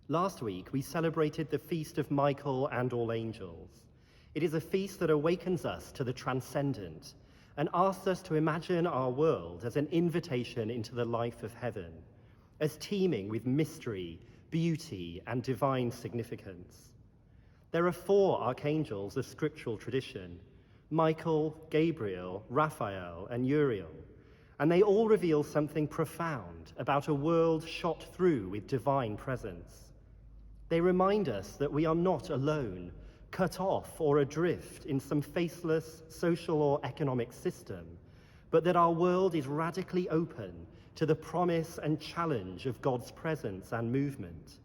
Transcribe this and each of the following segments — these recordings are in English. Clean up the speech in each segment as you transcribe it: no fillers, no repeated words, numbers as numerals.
Last week, we celebrated the Feast of Michael and All Angels. It is a feast that awakens us to the transcendent and asks us to imagine our world as an invitation into the life of heaven, as teeming with mystery, beauty, and divine significance. There are 4 archangels of scriptural tradition: Michael, Gabriel, Raphael, and Uriel, and they all reveal something profound about a world shot through with divine presence. They remind us that we are not alone, cut off or adrift in some faceless social or economic system, but that our world is radically open to the promise and challenge of God's presence and movement,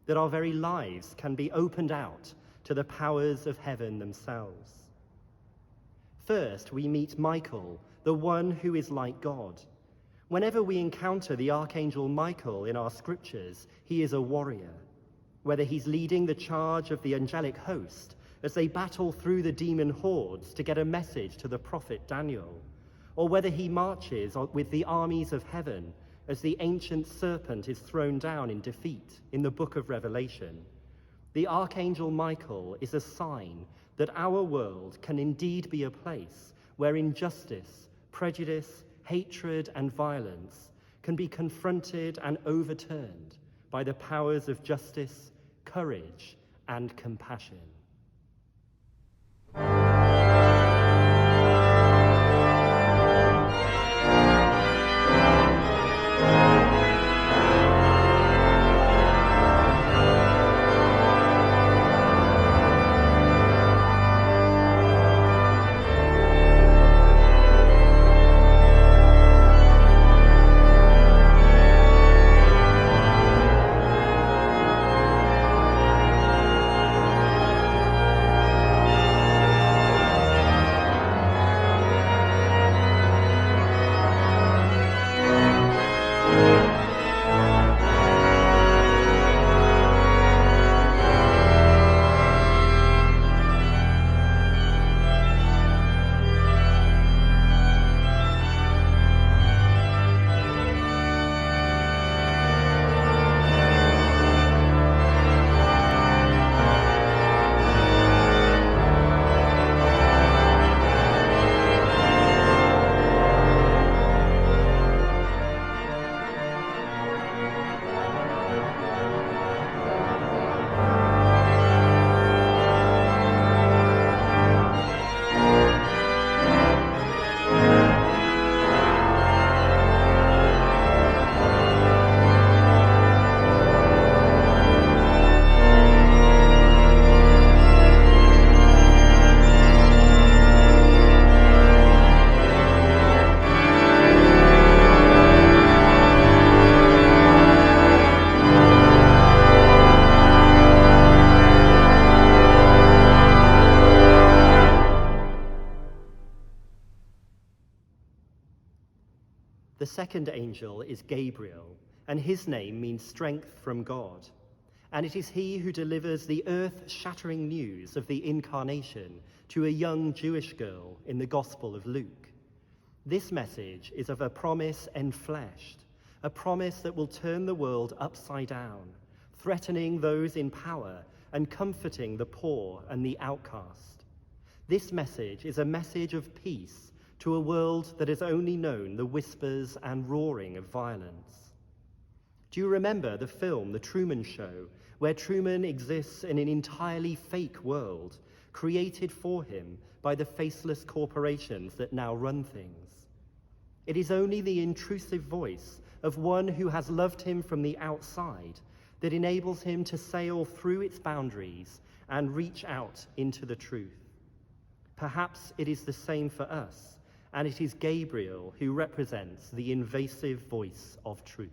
that our very lives can be opened out to the powers of heaven themselves. First, we meet Michael, the one who is like God. Whenever we encounter the Archangel Michael in our scriptures, he is a warrior. Whether he's leading the charge of the angelic host as they battle through the demon hordes to get a message to the prophet Daniel, or whether he marches with the armies of heaven as the ancient serpent is thrown down in defeat in the book of Revelation, the Archangel Michael is a sign that our world can indeed be a place where injustice, prejudice, hatred, and violence can be confronted and overturned by the powers of justice, courage, and compassion. The second angel is Gabriel, and his name means strength from God. And it is he who delivers the earth-shattering news of the incarnation to a young Jewish girl in the Gospel of Luke. This message is of a promise enfleshed, a promise that will turn the world upside down, threatening those in power and comforting the poor and the outcast. This message is a message of peace to a world that has only known the whispers and roaring of violence. Do you remember the film The Truman Show, where Truman exists in an entirely fake world created for him by the faceless corporations that now run things? It is only the intrusive voice of one who has loved him from the outside that enables him to sail through its boundaries and reach out into the truth. Perhaps it is the same for us, and it is Gabriel who represents the invasive voice of truth.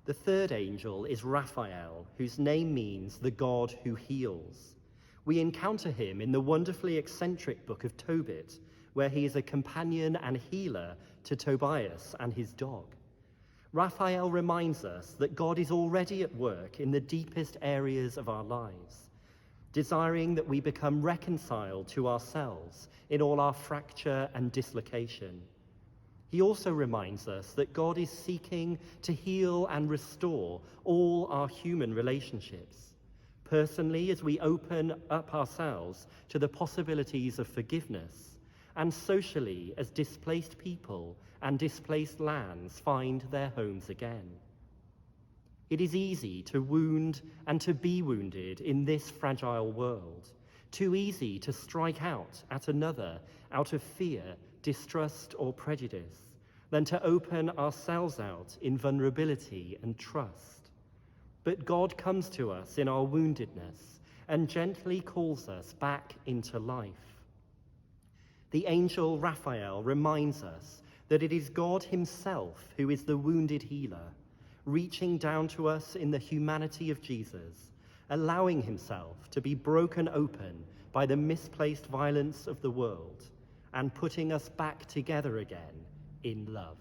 The third angel is Raphael, whose name means the God who heals. We encounter him in the wonderfully eccentric book of Tobit, where he is a companion and healer to Tobias and his dog. Raphael reminds us that God is already at work in the deepest areas of our lives, desiring that we become reconciled to ourselves in all our fracture and dislocation. He also reminds us that God is seeking to heal and restore all our human relationships, personally as we open up ourselves to the possibilities of forgiveness, and socially as displaced people and displaced lands find their homes again. It is easy to wound and to be wounded in this fragile world, too easy to strike out at another out of fear, distrust, or prejudice, than to open ourselves out in vulnerability and trust. But God comes to us in our woundedness and gently calls us back into life. The angel Raphael reminds us that it is God himself who is the wounded healer, reaching down to us in the humanity of Jesus, allowing himself to be broken open by the misplaced violence of the world and putting us back together again in love.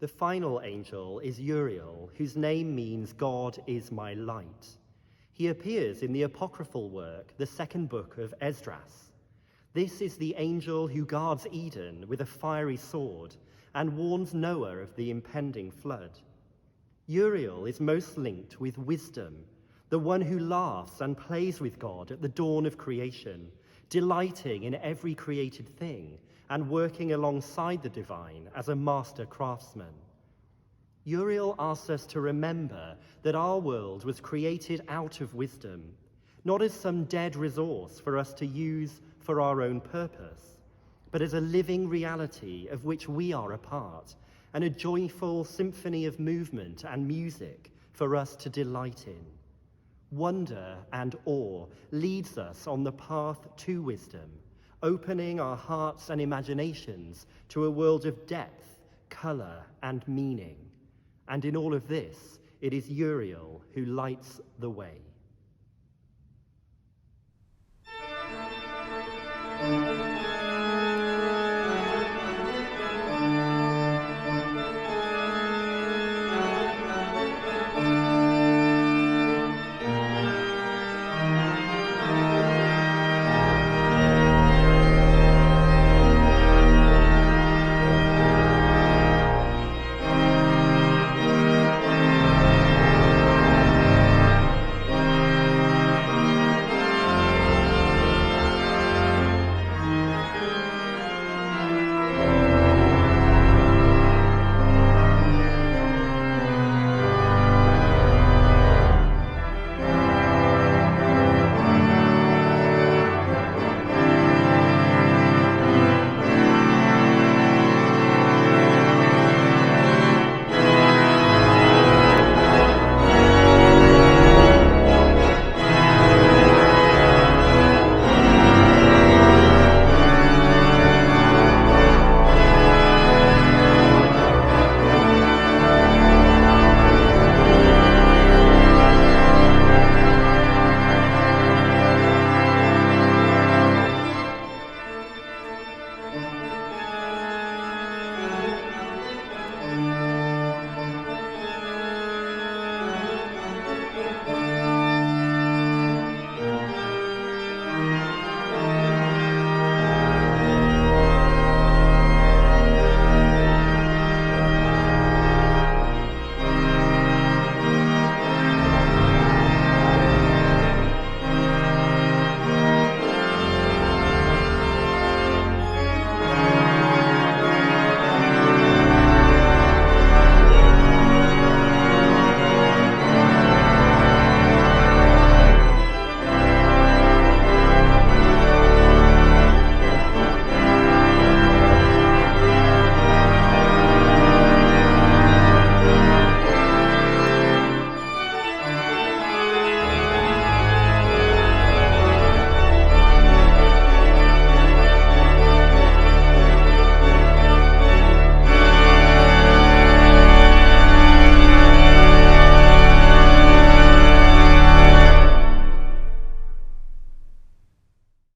The final angel is Uriel, whose name means God is my light. He appears in the apocryphal work, the second book of Esdras. This is the angel who guards Eden with a fiery sword and warns Noah of the impending flood. Uriel is most linked with wisdom, the one who laughs and plays with God at the dawn of creation, delighting in every created thing and working alongside the divine as a master craftsman. Uriel asks us to remember that our world was created out of wisdom, not as some dead resource for us to use for our own purpose, but as a living reality of which we are a part, and a joyful symphony of movement and music for us to delight in. Wonder and awe leads us on the path to wisdom, opening our hearts and imaginations to a world of depth, color, and meaning. And in all of this, it is Uriel who lights the way.